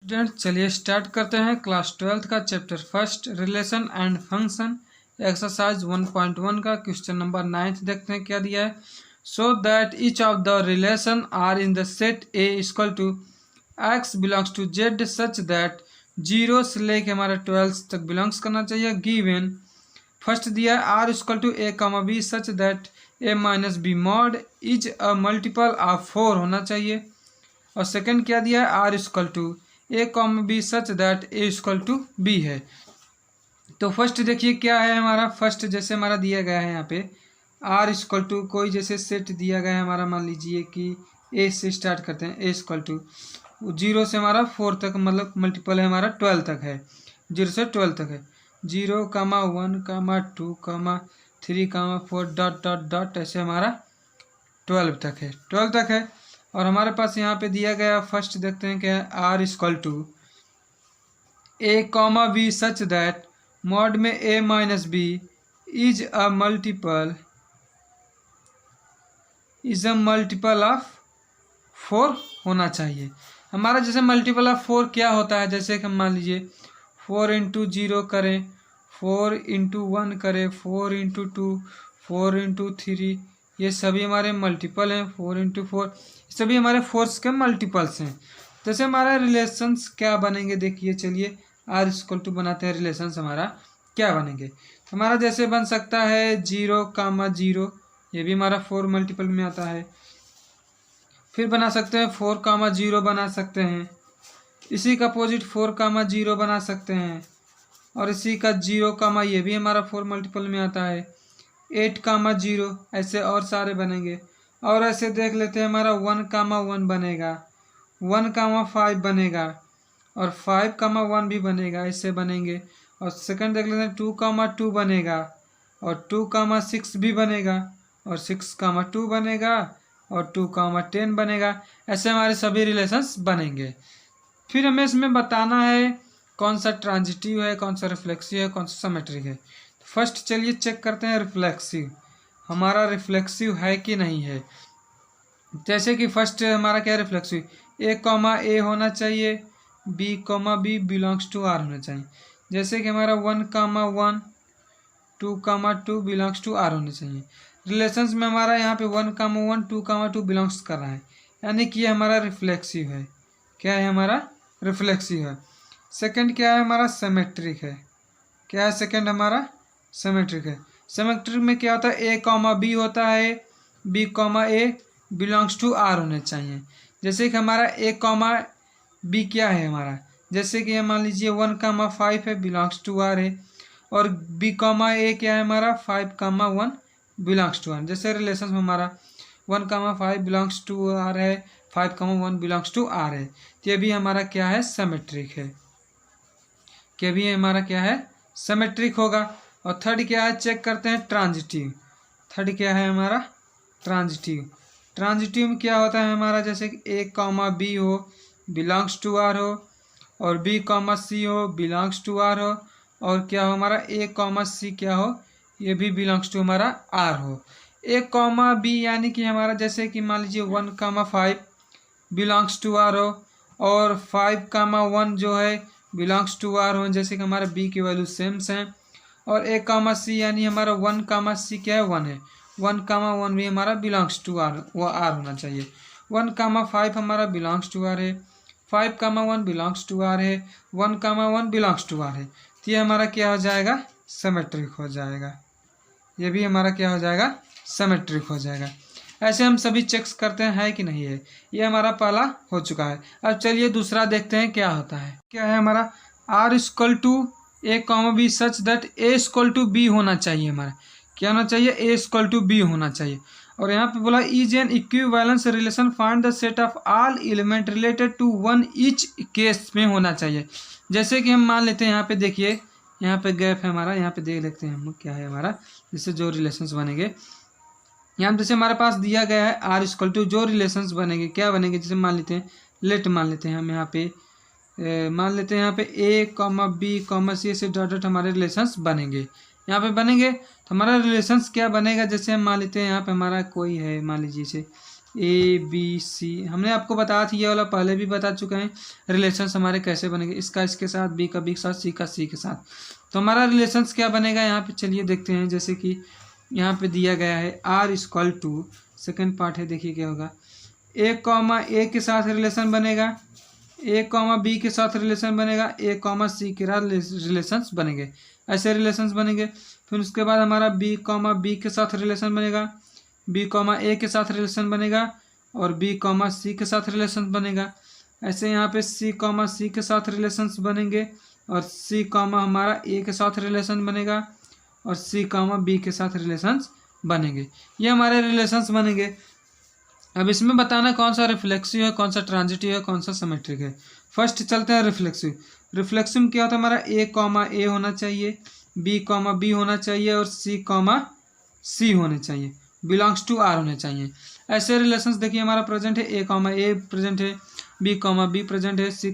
Student चलिए start करते हैं क्लास 12th का chapter first relation and function exercise 1.1 का क्वेश्चन नंबर 9 देखते हैं क्या दिया है। So that each of the relation are in the set A equal to X belongs to Z such that 0 से लेके हमारा 12 तक बिलोंग्स करना चाहिए। गिवन फर्स्ट दिया है R equal to A comma B such that A minus B mod is a multiple of 4 होना चाहिए। और सेकंड क्या दिया है R equal to A comma B such that A equal to B है। तो फर्स्ट देखिए क्या है हमारा, फर्स्ट जैसे हमारा दिया गया है यहाँ पे आर इक्वल टू कोई जैसे सेट दिया गया है हमारा, मान लीजिए कि ए से स्टार्ट करते हैं, ए इक्वल टू 0 से हमारा 4 तक मतलब मल्टीपल है हमारा 12 तक है, 0 से 12 तक है, 0, 1, 2, 3, 4 डॉट डॉट डॉट ऐसे हमारा 12 तक है, 12 तक है। और हमारे पास यहाँ पे दिया गया फर्स्ट देखते हैं क्या है R equal to A comma B such that mod में A minus B is a multiple of 4 होना चाहिए। हमारा जैसे मल्टीपल ऑफ 4 क्या होता है, जैसे कि हम मान लीजिए 4 इंटू 0 करें, 4 इंटू 1 करें, 4 इंटू 2, 4 इंटू 3, ये सभी हमारे मल्टीपल हैं, 4 इंटू 4 सभी हमारे फोर्स के मल्टीपल्स हैं। जैसे हमारे रिलेशंस क्या बनेंगे देखिए, चलिए आर इक्वल टू बनाते हैं, रिलेशंस हमारा क्या बनेंगे। हमारा जैसे बन सकता है 0, 0, ये भी हमारा 4 मल्टीपल में आता है। फिर बना सकते हैं 4, 0 बना सकते हैं, इसी का अपोजिट 4, 0 बना सकते हैं, और इसी का 0, ये भी हमारा 4 मल्टीपल में आता है, 8, 0 ऐसे और सारे बनेंगे। और ऐसे देख लेते हैं हमारा 1, 1 बनेगा, 1, 5 बनेगा, और 5, 1 भी बनेगा, ऐसे बनेंगे। और सेकंड देख लेते हैं 2, 2 बनेगा, और 2, 6 भी बनेगा, और 6, 2 बनेगा, और 2, 10 बनेगा। ऐसे हमारे सभी रिलेशंस बनेंगे। फिर हमें इसमें बताना है कौन सा ट्रांजिटिव है, कौन सा रिफ्लेक्सिव है, कौन सा सिमेट्रिक है। फर्स्ट चलिए चेक करते हैं रिफ्लेक्सिव, हमारा रिफ्लेक्सिव है कि नहीं है। जैसे कि फर्स्ट हमारा क्या रिफ्लेक्सिव, ए कॉमा ए होना चाहिए, B comma B belongs to R होना चाहिए। जैसे कि हमारा 1, 1, 2, 2 बिलोंग्स टू आर होने चाहिए। रिलेशंस में हमारा यहाँ पे 1, 1, 2, 2 बिलोंग्स कर रहा है, यानी कि ये हमारा रिफ्लेक्सिव है। क्या है हमारा रिफ्लेक्सिव है। सेकंड क्या है हमारा सिमेट्रिक है। क्या है सेकंड हमारा सिमेट्रिक है। सिमेट्रिक में क्या होता है ए कॉमा बी होता है, B comma A belongs to R होने चाहिए। जैसे कि हमारा ए कॉमा बी क्या है हमारा, जैसे कि मान लीजिए 1, 5 है, बिलोंग्स टू आर है, और बी कॉमा ए क्या है हमारा 5, 1 बिलोंग्स टू आर। जैसे रिलेशन में हमारा 1, 5 बिलोंग्स टू आर है, 5, 1 बिलोंग्स टू आर है, तो ये भी हमारा क्या है सिमेट्रिक है, क्या भी हमारा क्या है सिमेट्रिक होगा। और थर्ड क्या है चेक करते हैं ट्रांजिटिव। थर्ड क्या है हमारा ट्रांजिटिव। ट्रांजिटिव में क्या होता है हमारा, जैसे कि ए कॉमा बी हो बिलोंग्स टू आर हो, और बी कॉमा सी हो बिलोंग्स टू आर हो, और क्या हो हमारा ए कॉमा सी क्या हो, ये भी बिलोंग्स टू हमारा आर हो। ए कॉमा बी यानी कि हमारा जैसे कि मान लीजिए 1, 5 बिलोंग्स टू आर हो, और 5, 1 जो है बिलोंग्स टू आर हो, जैसे कि हमारा बी की वैल्यू सेम हैं। और ए कॉमा सी यानी हमारा 1, सी क्या है 1 है, 1, 1 भी हमारा बिलोंग्स टू आर, वो आर होना चाहिए। 1, 5 हमारा बिलोंग्स टू आर है, 5, 1 बिलोंग्स टू आर है, 1, 1 बिलोंग्स टू आर है, तो ये हमारा क्या हो जाएगा सिमेट्रिक हो जाएगा। ये भी हमारा क्या हो जाएगा सिमेट्रिक हो जाएगा। ऐसे हम सभी चेक्स करते हैं है कि नहीं है। ये हमारा पहला हो चुका है। अब चलिए दूसरा देखते हैं क्या होता है। क्या है हमारा R equal to A comma B such that A equal to B होना चाहिए। हमारा क्या होना चाहिए ए इक्वल टू बी होना चाहिए। और यहाँ पे बोला is an equivalence relation find the set of all element related to one each case में होना चाहिए। जैसे कि हम मान लेते हैं यहाँ पे देखिए, यहाँ पे गैप है हमारा, यहाँ पे देख लेते हैं हम क्या है हमारा, जैसे जो रिलेशंस बनेंगे यहाँ जैसे हमारे पास दिया गया है आर इक्वल टू, जो रिलेशंस बनेंगे क्या बनेंगे, जैसे मान लेते हैं लेट मान लेते हैं हम यहाँ पे मान लेते हैं यहाँ पे ए कॉमा बी कॉमा सी से डॉट डॉट हमारे रिलेशंस बनेंगे। यहाँ पे बनेंगे तो हमारा रिलेशंस क्या बनेगा, जैसे हम मान लेते हैं यहाँ पे हमारा कोई है, मान लीजिए इसे ABC। हमने आपको बताया था, ये वाला पहले भी बता चुके हैं रिलेशंस हमारे कैसे बनेंगे, इसका इसके साथ, बी का बी के साथ, सी का सी के साथ। तो हमारा रिलेशंस क्या बनेगा यहाँ पे, चलिए देखते हैं। जैसे कि यहाँ पे दिया गया है R=, सेकेंड पार्ट है, देखिए क्या होगा। A, के साथ रिलेशन बनेगा, A, B के साथ रिलेशन बनेगा, A, C के साथ रिलेशंस बनेंगे, ऐसे रिलेशंस बनेंगे। फिर उसके बाद हमारा B, के साथ रिलेशन बनेगा, B, A के साथ रिलेशन बनेगा, और B, C के साथ रिलेशन बनेगा। ऐसे यहाँ पे C, के साथ रिलेशंस बनेंगे, और C, हमारा A के साथ रिलेशन बनेगा, और C, B के साथ रिलेशंस बनेंगे। ये हमारे रिलेशंस बनेंगे। अब इसमें बताना कौन सा रिफ्लेक्सिव है, कौन सा ट्रांजिटिव है, कौन सा सिमेट्रिक है। फर्स्ट चलते हैं रिफ्लेक्सिव। रिफ्लेक्सिव में क्या होता है, हमारा A, होना चाहिए, B, होना चाहिए, और C, होने चाहिए, बिलोंग्स टू R होने चाहिए। ऐसे रिलेशंस देखिए हमारा प्रेजेंट है, A प्रेजेंट है, B, प्रेजेंट है, C,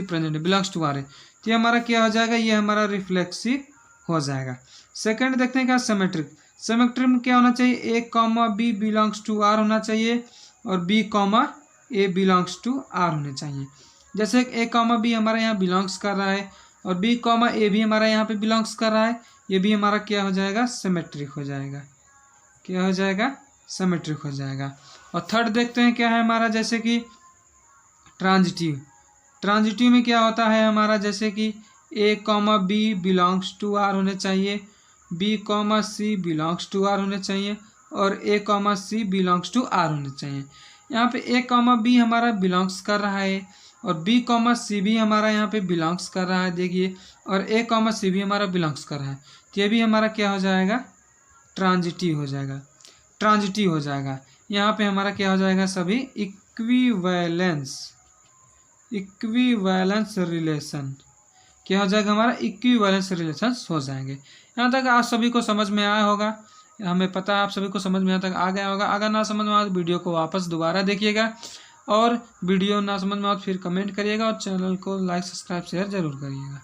प्रेजेंट है, बिलोंग्स टू R है। तो ये हमारा क्या हो जाएगा, ये हमारा रिफ्लेक्सिव हो जाएगा। सेकंड देखते हैं क्या, सिमेट्रिक। सिमेट्रिक में क्या होना चाहिए, A, बिलोंग्स टू R होना चाहिए, और B, A belongs to R होने चाहिए। जैसे A, B हमारा यहाँ बिलोंग्स कर रहा है, और B, A भी हमारा यहाँ पे बिलोंग्स कर रहा है, ये भी हमारा क्या हो जाएगा, सिमेट्रिक हो जाएगा। क्या हो जाएगा, सिमेट्रिक हो जाएगा। और थर्ड देखते हैं क्या है हमारा, जैसे कि ट्रांजिटिव। ट्रांजिटिव में क्या होता है हमारा, जैसे कि A, B belongs to R होने चाहिए, B, C belongs to R होने चाहिए, और A, C belongs to R होने चाहिए। यहाँ पे A, B हमारा बिलोंग्स कर रहा है, और B, C भी हमारा यहाँ पे बिलोंग्स कर रहा है, देखिए, और A, C भी हमारा बिलोंग्स कर रहा है। तो ये भी हमारा क्या हो जाएगा, ट्रांजिटिव हो जाएगा, ट्रांजिटिव हो जाएगा। यहाँ पे हमारा क्या हो जाएगा, सभी इक्विवेलेंस रिलेशन, क्या हो जाएगा, हमारा इक्विवेलेंस रिलेशंस हो जाएंगे। यहाँ तक आप सभी को समझ में आया होगा, हमें पता है आप सभी को समझ में यहाँ तक आ गया होगा। अगर ना समझ में आए तो वीडियो को वापस दोबारा देखिएगा, और वीडियो ना समझ में आए तो फिर कमेंट करिएगा, और चैनल को लाइक, सब्सक्राइब, शेयर जरूर करिएगा।